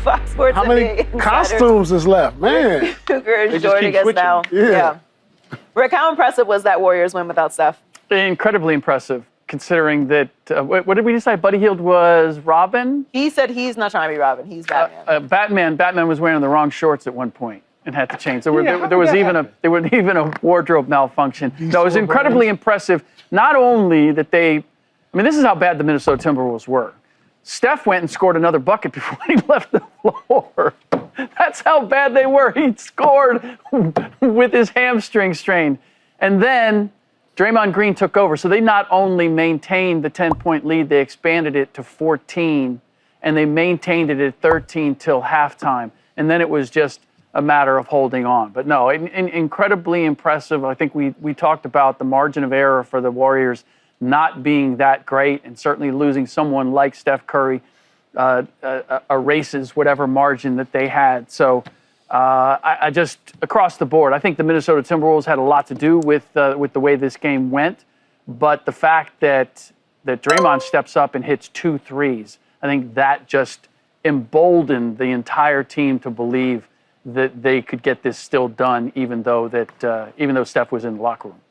Fox Sports. How many costumes is left, man? Cougar joining us now. Yeah. Rick, how impressive was that Warriors win without Steph? Incredibly impressive, considering that, what did we decide? Buddy Hield was Robin? He said he's not trying to be Robin. He's Batman. Batman was wearing the wrong shorts at one point and had to change. There was even a wardrobe malfunction. No, it was incredibly impressive. Not only that this is how bad the Minnesota Timberwolves were. Steph went and scored another bucket before he left the floor. That's how bad they were. He scored with his hamstring strained. And then Draymond Green took over. So they not only maintained the 10-point lead, they expanded it to 14, and they maintained it at 13 till halftime. And then it was just a matter of holding on. But no, incredibly impressive. I think we talked about the margin of error for the Warriors not being that great, and certainly losing someone like Steph Curry erases whatever margin that they had. So I just, across the board, I think the Minnesota Timberwolves had a lot to do with the way this game went. But the fact that Draymond steps up and hits 2 threes, I think that just emboldened the entire team to believe that they could get this still done, even though Steph was in the locker room.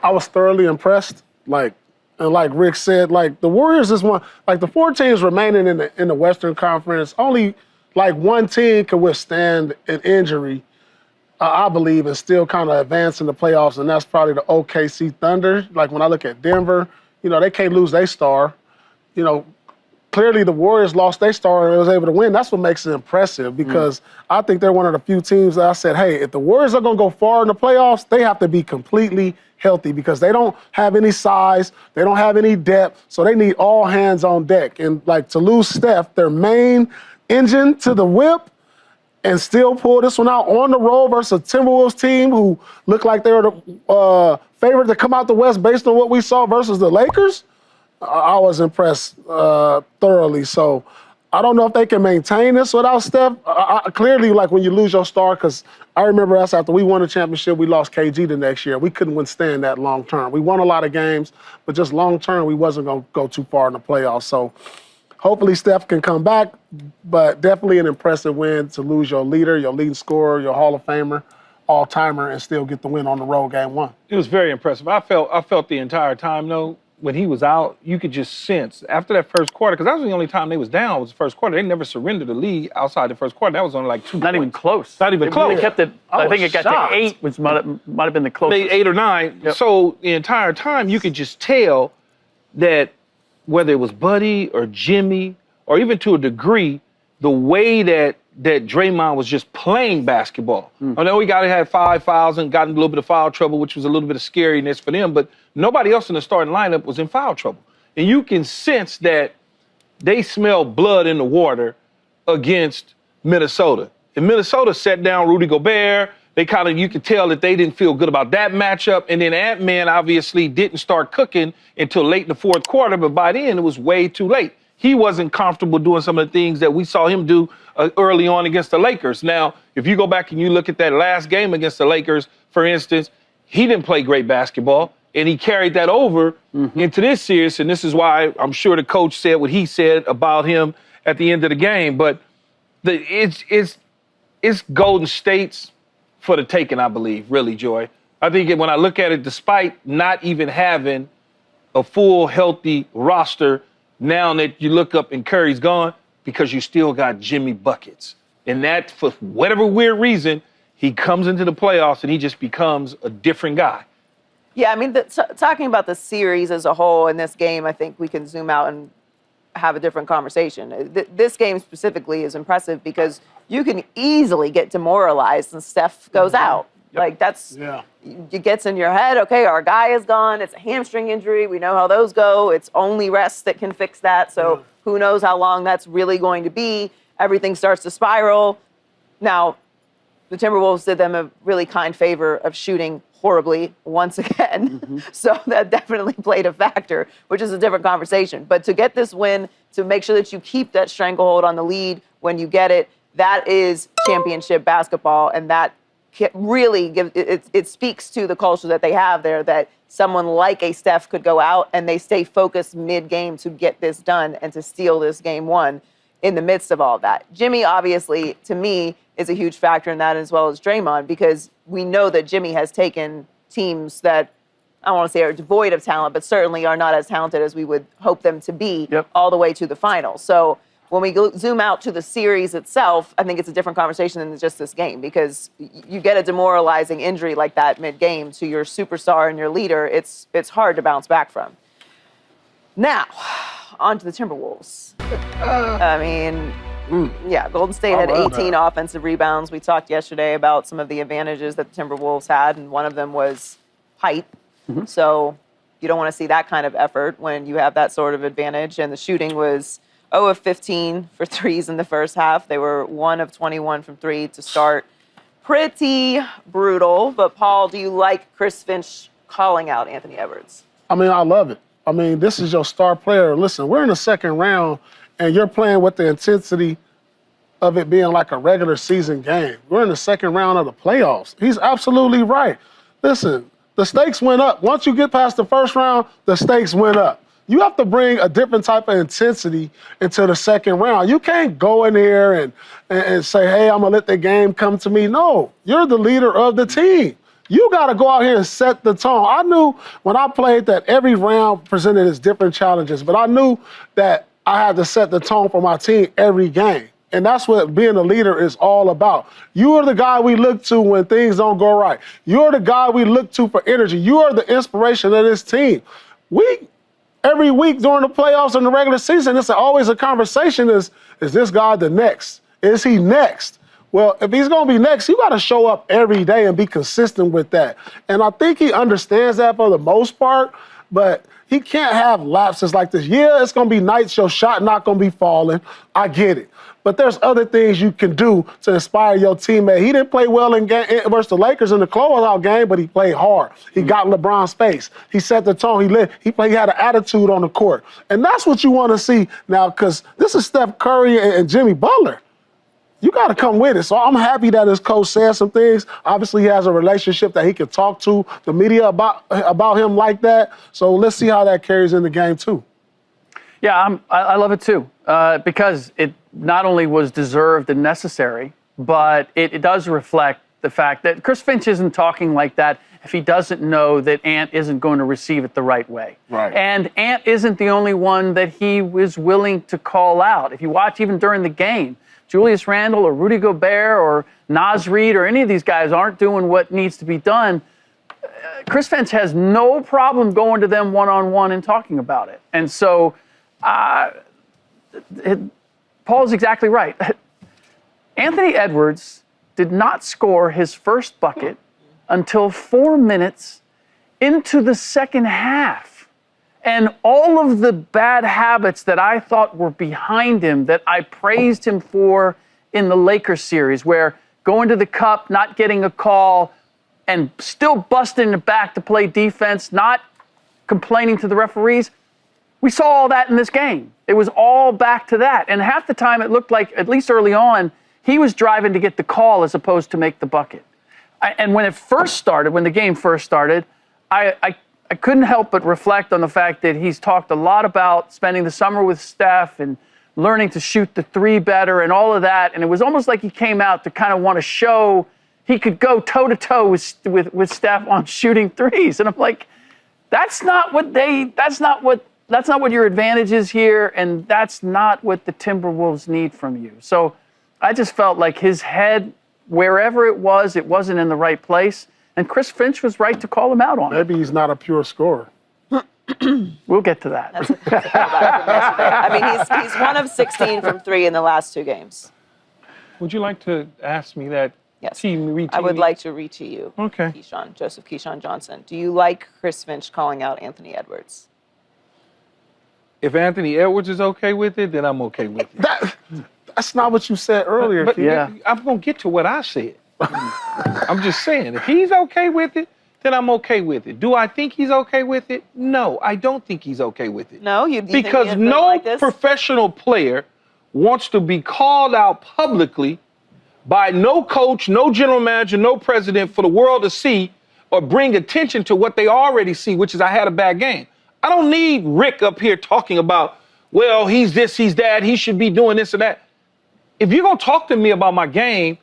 I was thoroughly impressed. Like Rick said, the Warriors is one, the 4 teams remaining in the Western Conference, only one team can withstand an injury, I believe, and still kind of advance in the playoffs, and that's probably the OKC Thunder. When I look at Denver, they can't lose their star. Clearly the Warriors lost their star and was able to win. That's what makes it impressive, because I think they're one of the few teams that I said, hey, if the Warriors are going to go far in the playoffs, they have to be completely healthy, because they don't have any size, they don't have any depth, so they need all hands on deck. And to lose Steph, their main engine to the whip, and still pull this one out on the road versus a Timberwolves team who look like they were the favorite to come out the West based on what we saw versus the Lakers, I was impressed thoroughly. So I don't know if they can maintain this without Steph. Clearly, when you lose your star, because I remember us after we won the championship, we lost KG the next year. We couldn't withstand that long term. We won a lot of games, but just long term, we wasn't going to go too far in the playoffs. So hopefully Steph can come back, but definitely an impressive win to lose your leader, your leading scorer, your Hall of Famer, all-timer, and still get the win on the road game 1. It was very impressive. I felt the entire time, though, when he was out, you could just sense after that first quarter, because that was the only time they was down was the first quarter. They never surrendered the lead outside the first quarter. That was only 2 Not points. Even close. Not even close. They kept it. I think it got to 8, which might have been the closest. 8 or 9. Yep. So the entire time, you could just tell that whether it was Buddy or Jimmy, or even to a degree, the way that Draymond was just playing basketball. I know he had 5 fouls and got in a little bit of foul trouble, which was a little bit of scariness for them, but nobody else in the starting lineup was in foul trouble. And you can sense that they smell blood in the water against Minnesota. And Minnesota set down Rudy Gobert. You could tell that they didn't feel good about that matchup. And then Ant-Man obviously didn't start cooking until late in the fourth quarter, but by then it was way too late. He wasn't comfortable doing some of the things that we saw him do early on against the Lakers. Now, if you go back and you look at that last game against the Lakers, for instance, he didn't play great basketball, and he carried that over into this series, and this is why I'm sure the coach said what he said about him at the end of the game. But it's Golden State's for the taking, I believe, really, Joy. I think when I look at it, despite not even having a full, healthy roster, now that you look up and Curry's gone, because you still got Jimmy buckets. And that, for whatever weird reason, he comes into the playoffs and he just becomes a different guy. Yeah, talking about the series as a whole in this game, I think we can zoom out and have a different conversation. This game specifically is impressive because you can easily get demoralized and Steph goes out. Yep. It gets in your head, okay, our guy is gone. It's a hamstring injury. We know how those go. It's only rest that can fix that. So who knows how long that's really going to be. Everything starts to spiral. Now, the Timberwolves did them a really kind favor of shooting horribly once again. So that definitely played a factor, which is a different conversation. But to get this win, to make sure that you keep that stranglehold on the lead when you get it, that is championship basketball, and that really it speaks to the culture that they have there, that someone like a Steph could go out and they stay focused mid-game to get this done and to steal this game one in the midst of all that. Jimmy, obviously, to me, is a huge factor in that, as well as Draymond, because we know that Jimmy has taken teams that, I don't want to say are devoid of talent, but certainly are not as talented as we would hope them to be, all the way to the finals. So when we zoom out to the series itself, I think it's a different conversation than just this game, because you get a demoralizing injury like that mid-game to your superstar and your leader, it's hard to bounce back from. Now, on to the Timberwolves. I mean, yeah, Golden State had 18 offensive rebounds. We talked yesterday about some of the advantages that the Timberwolves had, and one of them was height. So you don't want to see that kind of effort when you have that sort of advantage. And the shooting was 0 of 15 for threes in the first half. They were 1 of 21 from three to start. Pretty brutal. But, Paul, do you like Chris Finch calling out Anthony Edwards? I mean, I love it. I mean, this is your star player. Listen, we're in the second round, and you're playing with the intensity of it being like a regular season game. We're in the second round of the playoffs. He's absolutely right. Listen, the stakes went up. Once you get past the first round, the stakes went up. You have to bring a different type of intensity into the second round. You can't go in here and say, hey, I'm going to let the game come to me. No, you're the leader of the team. You got to go out here and set the tone. I knew when I played that every round presented its different challenges, but I knew that I had to set the tone for my team every game. And that's what being a leader is all about. You are the guy we look to when things don't go right. You're the guy we look to for energy. You are the inspiration of this team. Every week during the playoffs and the regular season, it's always a conversation is this guy the next? Is he next? Well, if he's going to be next, you got to show up every day and be consistent with that. And I think he understands that for the most part, but he can't have lapses like this. Yeah, it's going to be nights your shot not going to be falling. I get it. But there's other things you can do to inspire your teammate. He didn't play well in game versus the Lakers in the closeout game, but he played hard. He got in LeBron's face. He set the tone. He had an attitude on the court. And that's what you want to see now, because this is Steph Curry and Jimmy Butler. You got to come with it. So I'm happy that his coach said some things. Obviously, he has a relationship that he can talk to the media about him like that. So let's see how that carries in the game, too. Yeah, I love it, too, because it not only was deserved and necessary, but it does reflect the fact that Chris Finch isn't talking like that if he doesn't know that Ant isn't going to receive it the right way. Right. And Ant isn't the only one that he was willing to call out. If you watch even during the game, Julius Randle or Rudy Gobert or Naz Reid or any of these guys aren't doing what needs to be done. Chris Finch has no problem going to them one-on-one and talking about it. And so Paul's exactly right. Anthony Edwards did not score his first bucket until 4 minutes into the second half. And all of the bad habits that I thought were behind him, that I praised him for in the Lakers series, where going to the cup, not getting a call, and still busting it back to play defense, not complaining to the referees, we saw all that in this game. It was all back to that. And half the time it looked like, at least early on, he was driving to get the call as opposed to make the bucket. And when the game first started, I couldn't help but reflect on the fact that he's talked a lot about spending the summer with Steph and learning to shoot the three better and all of that. And it was almost like he came out to kind of want to show he could go toe-to-toe with Steph on shooting threes. And I'm like, that's not what your advantage is here, and that's not what the Timberwolves need from you. So I just felt like his head, wherever it wasn't in the right place. And Chris Finch was right to call him out on it. Maybe he's not a pure scorer. We'll get to that. That's I mean, he's 1 of 16 from three in the last 2 games. Would you like to ask me that? Yes. Read I would like to read to you, Okay. Joseph Keyshawn Johnson. Do you like Chris Finch calling out Anthony Edwards? If Anthony Edwards is okay with it, then I'm okay with it. That's not what you said earlier, But Keith. Yeah. I'm going to get to what I said. I'm just saying, if he's okay with it, then I'm okay with it. Do I think he's okay with it? No, I don't think he's okay with it. No, you think Because he no like this? professional player wants to be called out publicly by no coach, no general manager, no president for the world to see or bring attention to what they already see, which is I had a bad game. I don't need Rick up here talking about, well, he's this, he's that, he should be doing this and that. If you're going to talk to me about my game,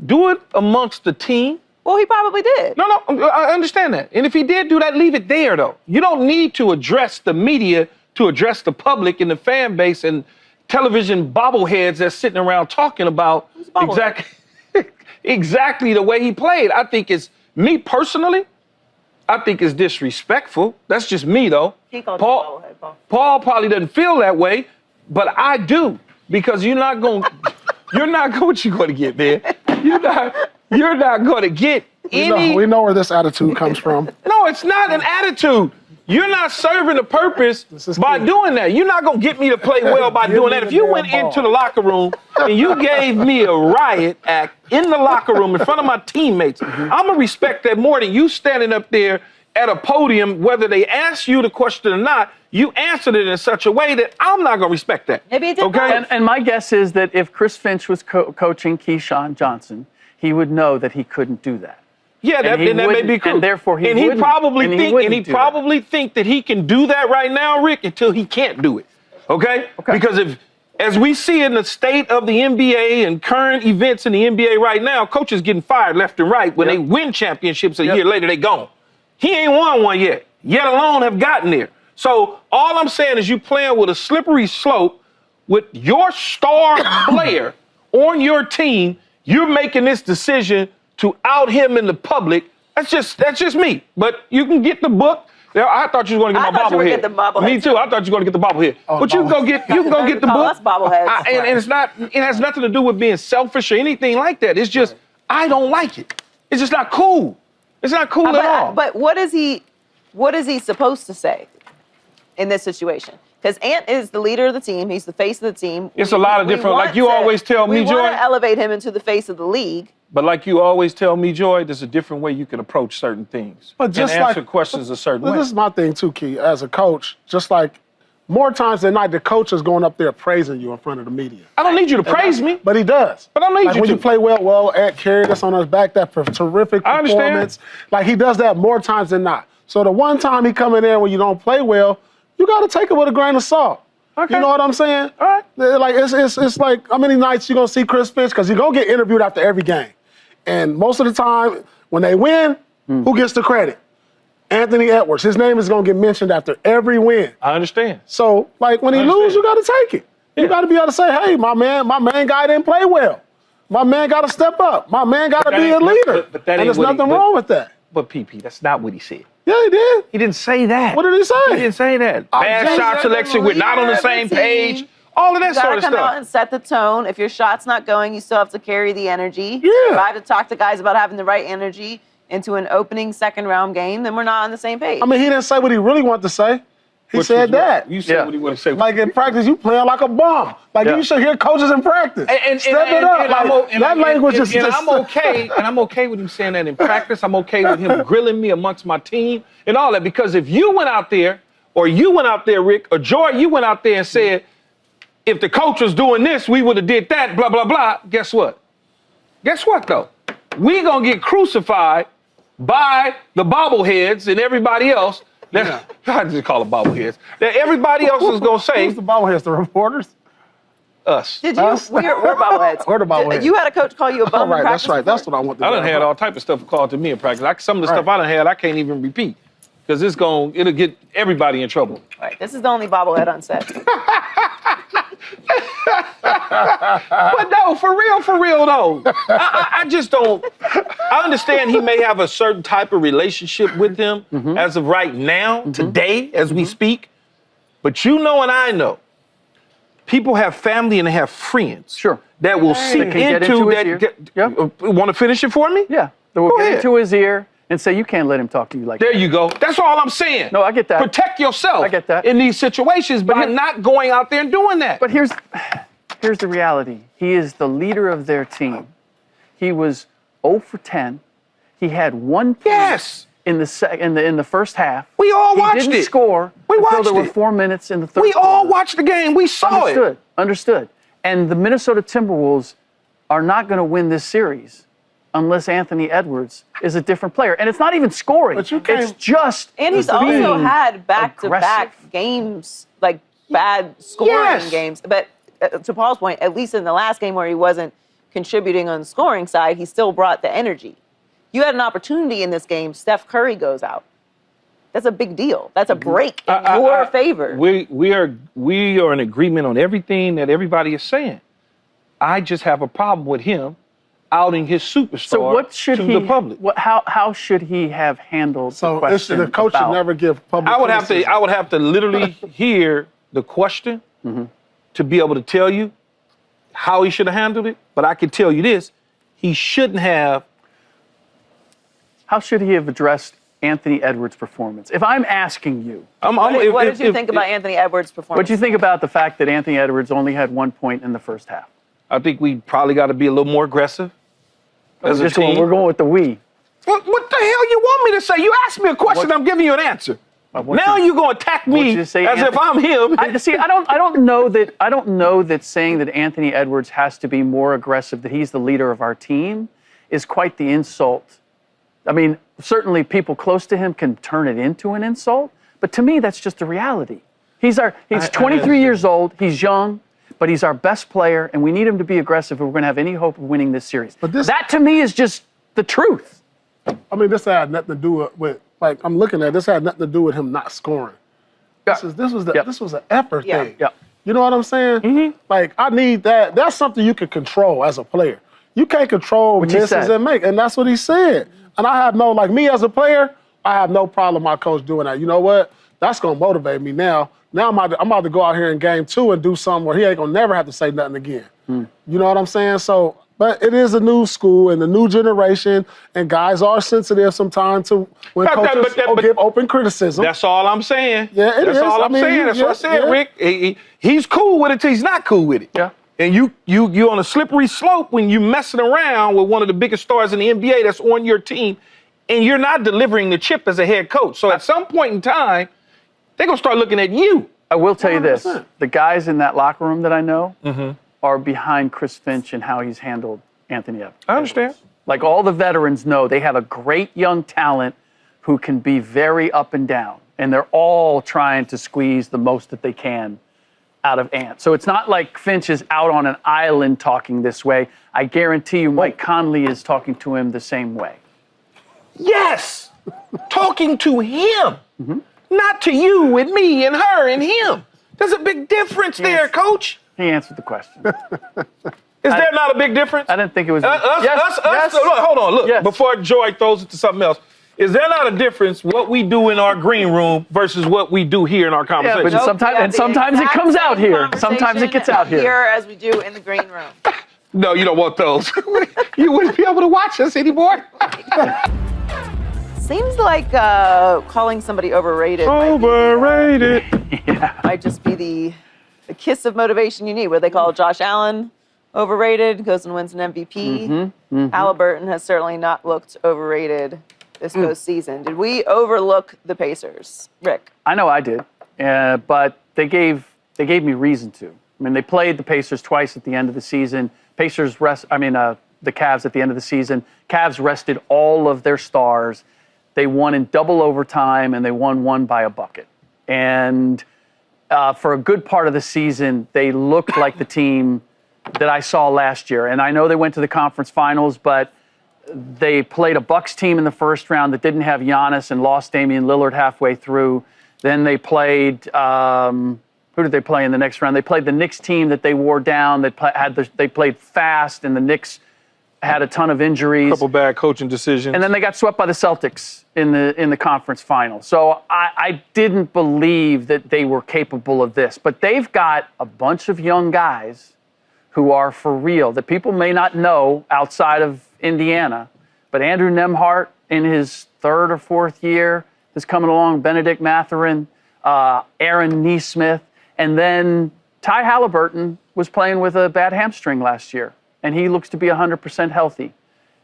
do it amongst the team. Well, he probably did. No, I understand that. And if he did do that, leave it there, though. You don't need to address the media to address the public and the fan base and television bobbleheads that's sitting around talking about exactly the way he played. I think it's, me personally, I think it's disrespectful. That's just me, though. He called you a bobblehead, Paul. Paul probably doesn't feel that way, but I do, because you're not going what you going to get, man. You're not going to get any. We know where this attitude comes from. No, it's not an attitude. You're not serving the purpose by doing that. You're not going to get me to play well by doing that. If you went into the locker room and you gave me a riot act in the locker room in front of my teammates, I'm going to respect that more than you standing up there at a podium, whether they ask you the question or not. You answered it in such a way that I'm not going to respect that. Maybe it did. Okay? And my guess is that if Chris Finch was coaching Keyshawn Johnson, he would know that he couldn't do that. Yeah, that may be cool. And therefore he wouldn't. He probably that. think that he can do that right now, Rick, until he can't do it. Okay? Because if, as we see in the state of the NBA and current events in the NBA right now, coaches getting fired left and right. When they win championships a year later, they gone. He ain't won one yet alone have gotten there. So all I'm saying is you playing with a slippery slope with your star player on your team. You're making this decision to out him in the public. That's just me. But you can get the book. I thought you were going to get my bobblehead. Me too. I thought you were going to get the bobblehead. But you can go get the book. And it has nothing to do with being selfish or anything like that. It's just I don't like it. It's just not cool. It's not cool at all. But what is he supposed to say in this situation? Because Ant is the leader of the team. He's the face of the team. It's a lot of different, like you always tell me, Joy. We want to elevate him into the face of the league. But like you always tell me, Joy, there's a different way you can approach certain things. But just and answer questions a certain way. This is my thing too, Key. As a coach, just like more times than not, the coach is going up there praising you in front of the media. I don't need you to praise me. But he does. But I don't need you when to. you play well, Ant carried us on his back, that terrific I understand. performance. Like, he does that more times than not. So the one time he come in there when you don't play well, you got to take it with a grain of salt. Okay. You know what I'm saying? All right. Like, it's like, how many nights you going to see Chris Finch? Because you're going to get interviewed after every game. And most of the time, when they win, who gets the credit? Anthony Edwards. His name is going to get mentioned after every win. I understand. So, like, when he loses, you got to take it. Yeah. You got to be able to say, hey, my man guy didn't play well. My man got to step up. My man got to be a leader. But that and there's nothing wrong with that. But PP, that's not what he said. Yeah, he did. He didn't say that. What did he say? He didn't say that. Bad shot selection. We're not on the same page. All of that sort of You gotta come out stuff. and set the tone. If your shot's not going, you still have to carry the energy. Yeah. If I have to talk to guys about having the right energy into an opening second round game, then we're not on the same page. I mean, he didn't say what he really wanted to say. He said that. You said what he wanted to say. Like, in practice, you playing like a bum. Like, you should hear coaches in practice. Step it up. That language is just... I'm okay with him saying that in practice. I'm okay with him grilling me amongst my team and all that. Because if you went out there, or you went out there, Rick, or Joy, you went out there and said, if the coach was doing this, we would have did that, blah, blah, blah. Guess what? Guess what, though? We gonna get crucified by the bobbleheads and everybody else. I just call them bobbleheads. That everybody else is gonna say. Who's the bobbleheads? The reporters? Us. Did you? Us? We're bobbleheads. We're the bobbleheads. You had a coach call you a bum All right, in practice that's right. before? That's what I want to I do. done had all type of stuff called to me in practice. Some of the stuff I done had, I can't even repeat. Because it'll get everybody in trouble. Right. This is the only bobblehead on set. But no, for real though. I just don't. I understand he may have a certain type of relationship with him as of right now, today, as we speak. But you know and I know, people have family and they have friends. Sure. That will seep That can get into his that. ear. Want to finish it for me? Yeah. They will Go get ahead. into his ear and say, you can't let him talk to you like There that. you go. That's all I'm saying. No, I get that. Protect yourself. I get that. In these situations by not going out there and doing that. But here's the reality. He is the leader of their team. He was 0 for 10. He had 1 point Yes. in the first half. We all watched He didn't it. score We until watched there were it. 4 minutes in the third We quarter. all watched the game. We saw it. Understood. And the Minnesota Timberwolves are not going to win this series unless Anthony Edwards is a different player. And it's not even scoring. But you can't- It's just And he's being also had back-to-back aggressive. games, like bad scoring Yes. games. But to Paul's point, at least in the last game where he wasn't contributing on the scoring side, he still brought the energy. You had an opportunity in this game. Steph Curry goes out. That's a big deal. That's a break in your favor. We are in agreement on everything that everybody is saying. I just have a problem with him outing his superstar So what should to he? the public. How should he have handled the So question? the coach should about- never give public I would have criticism. to literally hear the question to be able to tell you how he should have handled it. But I can tell you this: he shouldn't have. How should he have addressed Anthony Edwards' performance? If I'm asking you, What did you think about Anthony Edwards' performance? what do you think about the fact that Anthony Edwards only had 1 point in the first half? I think we probably got to be a little more aggressive as a Just going- team. we're going with the we. What the hell you want me to say? You asked me a question, I'm giving you an answer. what Now you- you're going to attack me you as say, if Anthony? I'm him. I don't know that saying that Anthony Edwards has to be more aggressive, that he's the leader of our team, is quite the insult. I mean, certainly people close to him can turn it into an insult, but to me, that's just the reality. He's 23 years old, he's young, but he's our best player, and we need him to be aggressive if we're going to have any hope of winning this series. But this- that, to me, is just the truth. I mean, this had nothing to do with like I'm looking at. This had nothing to do with him not scoring. This was an effort Yeah. thing. Yeah. You know what I'm saying? Like I need that. That's something you can control as a player. You can't control Which he misses said. and make, and that's what he said. And I have no like me as a player. I have no problem my coach doing that. You know what? That's gonna motivate me now. Now I'm about to go out here in game 2 and do something where he ain't gonna never have to say nothing again. You know what I'm saying? So, but it is a new school and a new generation, and guys are sensitive sometimes to when coaches give open criticism. That's all I'm saying. Yeah, it That's is. all I I'm mean, saying. That's what I said, yeah. Rick. He's cool with it till he's not cool with it. Yeah. And you on a slippery slope when you messing around with one of the biggest stars in the NBA that's on your team, and you're not delivering the chip as a head coach. So at some point in time, they're gonna start looking at you. I will tell you this: 100%. the guys in that locker room that I know are behind Chris Finch and how he's handled Anthony Edwards. I understand. Like all the veterans know, they have a great young talent who can be very up and down, and they're all trying to squeeze the most that they can out of Ant. So it's not like Finch is out on an island talking this way. I guarantee you, Mike Conley is talking to him the same way. Yes, talking to him, not to you and me and her and him. There's a big difference there, Coach. He answered the question. Is there not a big difference? I didn't think it was. Us, Yes. look, hold on, look. Yes. Before Joy throws it to something else, is there not a difference what we do in our green room versus what we do here in our Yeah, conversation? but sometimes it comes out here. Sometimes it gets out here. as we do in the green room. No, you don't want those. You wouldn't be able to watch us anymore. Seems like calling somebody overrated Overrated. might just be the kiss of motivation you need. Where they call Josh Allen overrated, goes and wins an MVP. Halliburton has certainly not looked overrated this postseason. Did we overlook the Pacers, Rick? I know I did, but they gave me reason to. I mean, they played the Pacers twice at the end of the season. The Cavs at the end of the season. Cavs rested all of their stars. They won in double overtime, and they won one by a bucket. And for a good part of the season, they looked like the team that I saw last year. And I know they went to the conference finals, but they played a Bucks team in the first round that didn't have Giannis and lost Damian Lillard halfway through. Then they played, who did they play in the next round? They played the Knicks team that they wore down. They played fast, and the Knicks had a ton of injuries. Couple bad coaching decisions. And then they got swept by the Celtics in the conference final. So I didn't believe that they were capable of this. But they've got a bunch of young guys who are for real, that people may not know outside of Indiana. But Andrew Nembhard, in his 3rd or 4th year, is coming along. Benedict Mathurin, Aaron Nesmith. And then Ty Halliburton was playing with a bad hamstring last year, and he looks to be 100% healthy.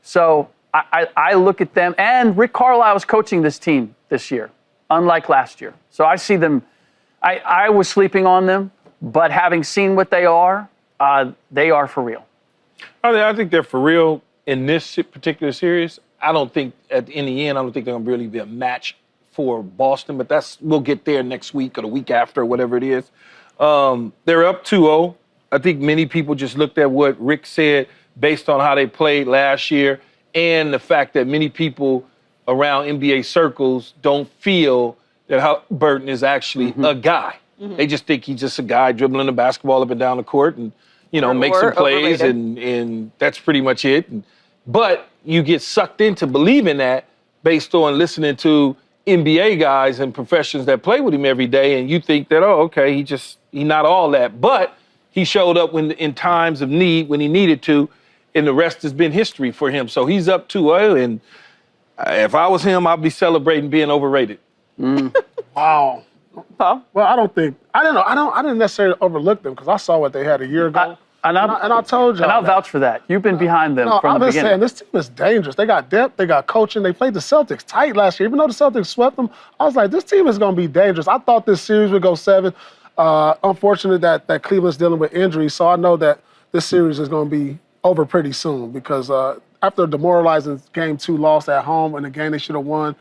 So I look at them, and Rick Carlisle is coaching this team this year, unlike last year. So I see them, I was sleeping on them, but having seen what they are for real. I think they're for real. in this particular series, I don't think in the end, I don't think they're going to really be a match for Boston, but we'll get there next week or the week after, or whatever it is. They're up 2-0. I think many people just looked at what Rick said based on how they played last year and the fact that many people around NBA circles don't feel that Halliburton is actually a guy. They just think he's just a guy dribbling the basketball up and down the court and, make some plays and that's pretty much it. But you get sucked into believing that based on listening to NBA guys and professionals that play with him every day, and you think that, oh, okay, he's not all that. But he showed up in times of need when he needed to, and the rest has been history for him. So he's up 2-0, and if I was him, I'd be celebrating being overrated. Wow. Paul? Well, I didn't necessarily overlook them because I saw what they had a year ago. And I told you. And I'll vouch for that. You've been behind them from the beginning. Saying this team is dangerous. They got depth. They got coaching. They played the Celtics tight last year. Even though the Celtics swept them, I was like, this team is going to be dangerous. I thought this series would go 7. Unfortunate that Cleveland's dealing with injuries, so I know that this series is going to be over pretty soon because after a demoralizing Game 2 loss at home in a game they should have won,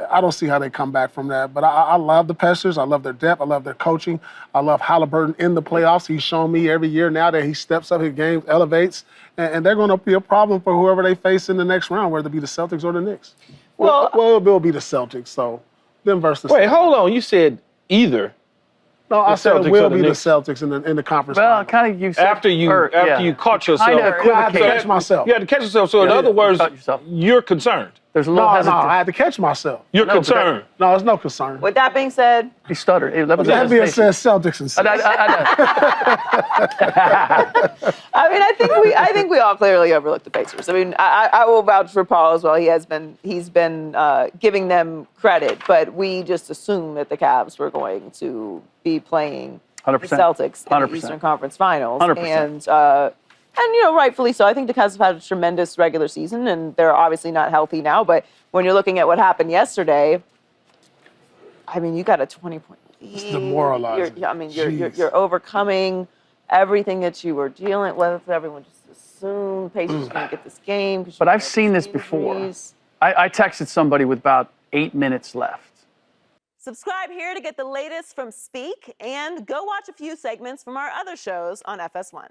I don't see how they come back from that. But I love the Pacers. I love their depth. I love their coaching. I love Halliburton in the playoffs. He's shown me every year now that he steps up, his game elevates, and they're going to be a problem for whoever they face in the next round, whether it be the Celtics or the Knicks. Well, it will be the Celtics, so them versus the Wait, Celtics. hold on. You said either. No, I said it Celtics will or the be the Knicks? Celtics in the conference Well, finals. kind of you said After you caught yourself. Kind of I had to equivocated. catch myself. You had to catch yourself. So in other words, caught yourself. you're concerned. There's a little No, hesitant. I had to catch myself. You're No, but that- concerned. No, there's no concern. With that being said, He stuttered. That was That being hesitation. said, Celtics and six. I mean, I think we all clearly overlooked the Pacers. I mean, I will vouch for Paul as well. He's been giving them credit, but we just assumed that the Cavs were going to be playing 100%. the Celtics in the 100%. Eastern Conference Finals, 100%. and rightfully so. I think the Cavs have had a tremendous regular season, and they're obviously not healthy now. But when you're looking at what happened yesterday, I mean, you got a 20-point lead. It's demoralizing. You're overcoming everything that you were dealing with. Everyone just assumed Pacers going to get this game. But I've seen this before. I texted somebody with about 8 minutes left. Subscribe here to get the latest from Speak and go watch a few segments from our other shows on FS1.